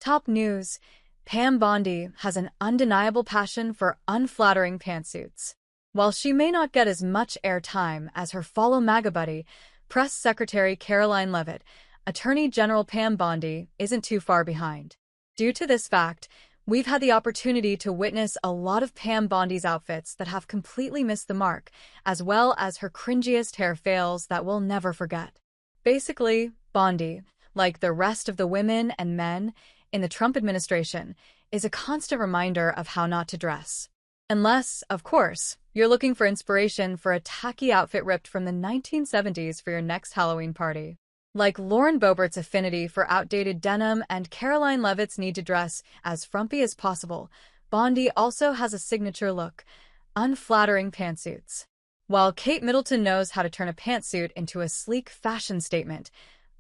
Top news: Pam Bondi has an undeniable passion for unflattering pantsuits. While she may not get as much airtime as her follow MAGA buddy, Press Secretary Caroline Leavitt, Attorney General Pam Bondi isn't too far behind. Due to this fact, we've had the opportunity to witness a lot of Pam Bondi's outfits that have completely missed the mark, as well as her cringiest hair fails that we'll never forget. Basically, Bondi, like the rest of the women and men in the Trump administration, is a constant reminder of how not to dress. Unless, of course, you're looking for inspiration for a tacky outfit ripped from the 1970s for your next Halloween party. Like Lauren Boebert's affinity for outdated denim and Caroline Leavitt's need to dress as frumpy as possible, Bondi also has a signature look: unflattering pantsuits. While Kate Middleton knows how to turn a pantsuit into a sleek fashion statement,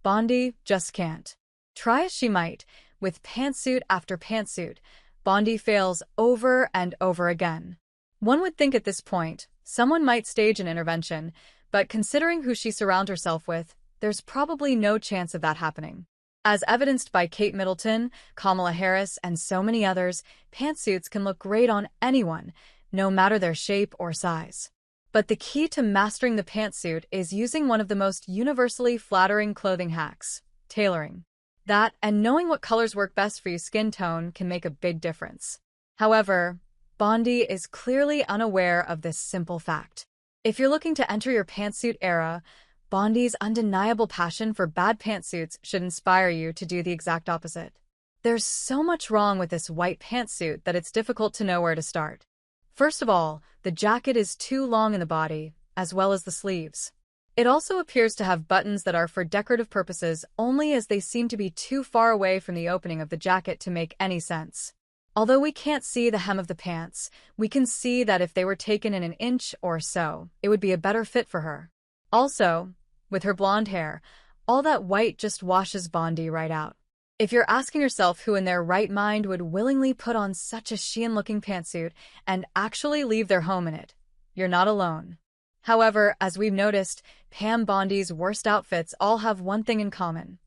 Bondi just can't. Try as she might, with pantsuit after pantsuit, Bondi fails over and over again. One would think at this point, someone might stage an intervention, but considering who she surrounds herself with, there's probably no chance of that happening. As evidenced by Kate Middleton, Kamala Harris, and so many others, pantsuits can look great on anyone, no matter their shape or size. But the key to mastering the pantsuit is using one of the most universally flattering clothing hacks: tailoring. That, and knowing what colors work best for your skin tone, can make a big difference. However, Bondi is clearly unaware of this simple fact. If you're looking to enter your pantsuit era, Bondi's undeniable passion for bad pantsuits should inspire you to do the exact opposite. There's so much wrong with this white pantsuit that it's difficult to know where to start. First of all, the jacket is too long in the body, as well as the sleeves. It also appears to have buttons that are for decorative purposes only, as they seem to be too far away from the opening of the jacket to make any sense. Although we can't see the hem of the pants, we can see that if they were taken in an inch or so, it would be a better fit for her. Also, with her blonde hair, all that white just washes Bondi right out. If you're asking yourself who in their right mind would willingly put on such a Shein-looking pantsuit and actually leave their home in it, you're not alone. However, as we've noticed, Pam Bondi's worst outfits all have one thing in common: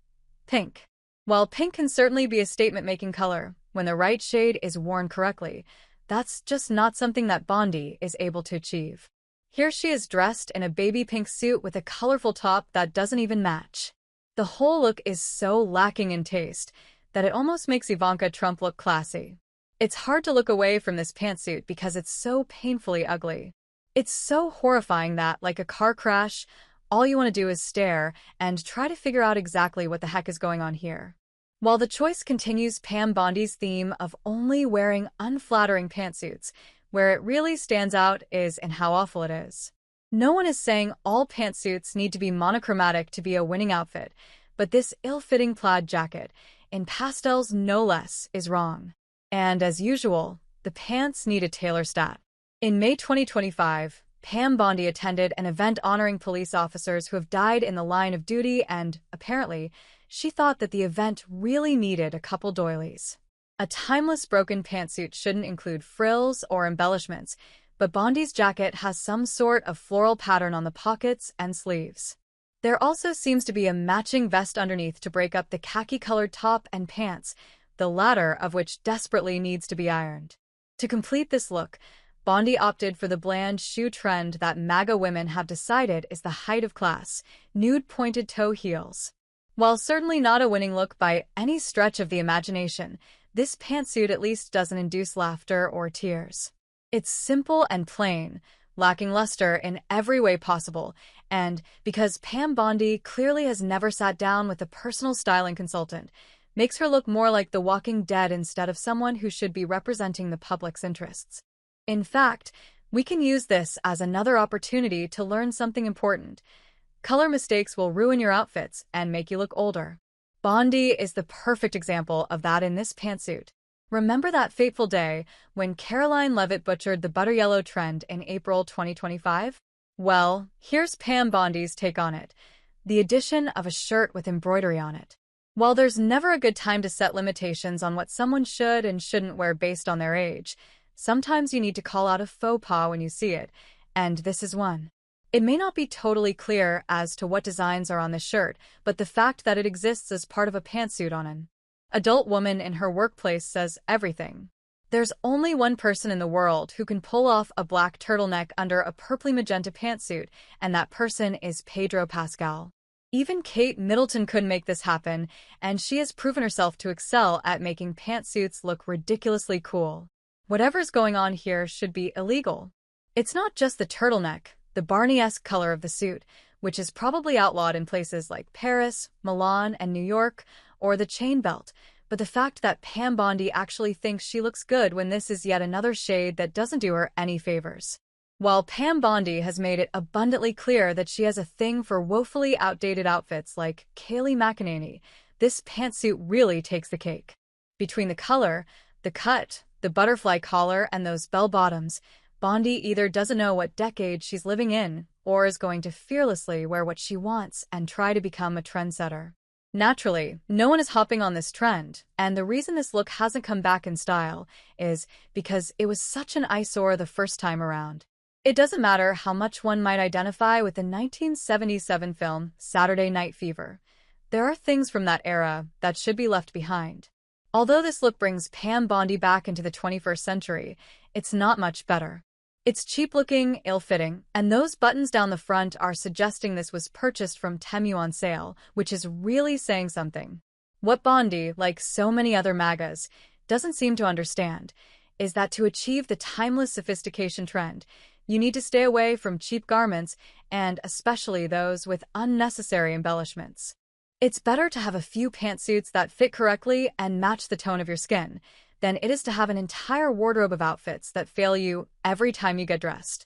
pink. While pink can certainly be a statement-making color when the right shade is worn correctly, that's just not something that Bondi is able to achieve. Here she is dressed in a baby pink suit with a colorful top that doesn't even match. The whole look is so lacking in taste that it almost makes Ivanka Trump look classy. It's hard to look away from this pantsuit because it's so painfully ugly. It's so horrifying that, like a car crash, all you want to do is stare and try to figure out exactly what the heck is going on here. While the choice continues Pam Bondi's theme of only wearing unflattering pantsuits, where it really stands out is in how awful it is. No one is saying all pantsuits need to be monochromatic to be a winning outfit, but this ill-fitting plaid jacket, in pastels no less, is wrong. And as usual, the pants need a tailor stat. In May 2025, Pam Bondi attended an event honoring police officers who have died in the line of duty, and, apparently, she thought that the event really needed a couple doilies. A timeless broken pantsuit shouldn't include frills or embellishments, but Bondi's jacket has some sort of floral pattern on the pockets and sleeves. There also seems to be a matching vest underneath to break up the khaki-colored top and pants, the latter of which desperately needs to be ironed. To complete this look, Bondi opted for the bland shoe trend that MAGA women have decided is the height of class: nude pointed toe heels. While certainly not a winning look by any stretch of the imagination, this pantsuit at least doesn't induce laughter or tears. It's simple and plain, lacking luster in every way possible, and because Pam Bondi clearly has never sat down with a personal styling consultant, makes her look more like The Walking Dead instead of someone who should be representing the public's interests. In fact, we can use this as another opportunity to learn something important. Color mistakes will ruin your outfits and make you look older. Bondi is the perfect example of that in this pantsuit. Remember that fateful day when Caroline Leavitt butchered the butter yellow trend in April 2025? Well, here's Pam Bondi's take on it: the addition of a shirt with embroidery on it. While there's never a good time to set limitations on what someone should and shouldn't wear based on their age, sometimes you need to call out a faux pas when you see it, and this is one. It may not be totally clear as to what designs are on the shirt, but the fact that it exists as part of a pantsuit on an Adult woman in her workplace says everything. There's only one person in the world who can pull off a black turtleneck under a purply-magenta pantsuit, and that person is Pedro Pascal. Even Kate Middleton couldn't make this happen, and she has proven herself to excel at making pantsuits look ridiculously cool. Whatever's going on here should be illegal. It's not just the turtleneck, the Barney-esque color of the suit, which is probably outlawed in places like Paris, Milan, and New York, or the chain belt, but the fact that Pam Bondi actually thinks she looks good when this is yet another shade that doesn't do her any favors. While Pam Bondi has made it abundantly clear that she has a thing for woefully outdated outfits like Kayleigh McEnany, this pantsuit really takes the cake. Between the color, the cut, the butterfly collar, and those bell-bottoms, Bondi either doesn't know what decade she's living in, or is going to fearlessly wear what she wants and try to become a trendsetter. Naturally, no one is hopping on this trend, and the reason this look hasn't come back in style is because it was such an eyesore the first time around. It doesn't matter how much one might identify with the 1977 film Saturday Night Fever. There are things from that era that should be left behind. Although this look brings Pam Bondi back into the 21st century, it's not much better. It's cheap-looking, ill-fitting, and those buttons down the front are suggesting this was purchased from Temu on sale, which is really saying something. What Bondi, like so many other MAGAs, doesn't seem to understand is that to achieve the timeless sophistication trend, you need to stay away from cheap garments, and especially those with unnecessary embellishments. It's better to have a few pantsuits that fit correctly and match the tone of your skin than it is to have an entire wardrobe of outfits that fail you every time you get dressed.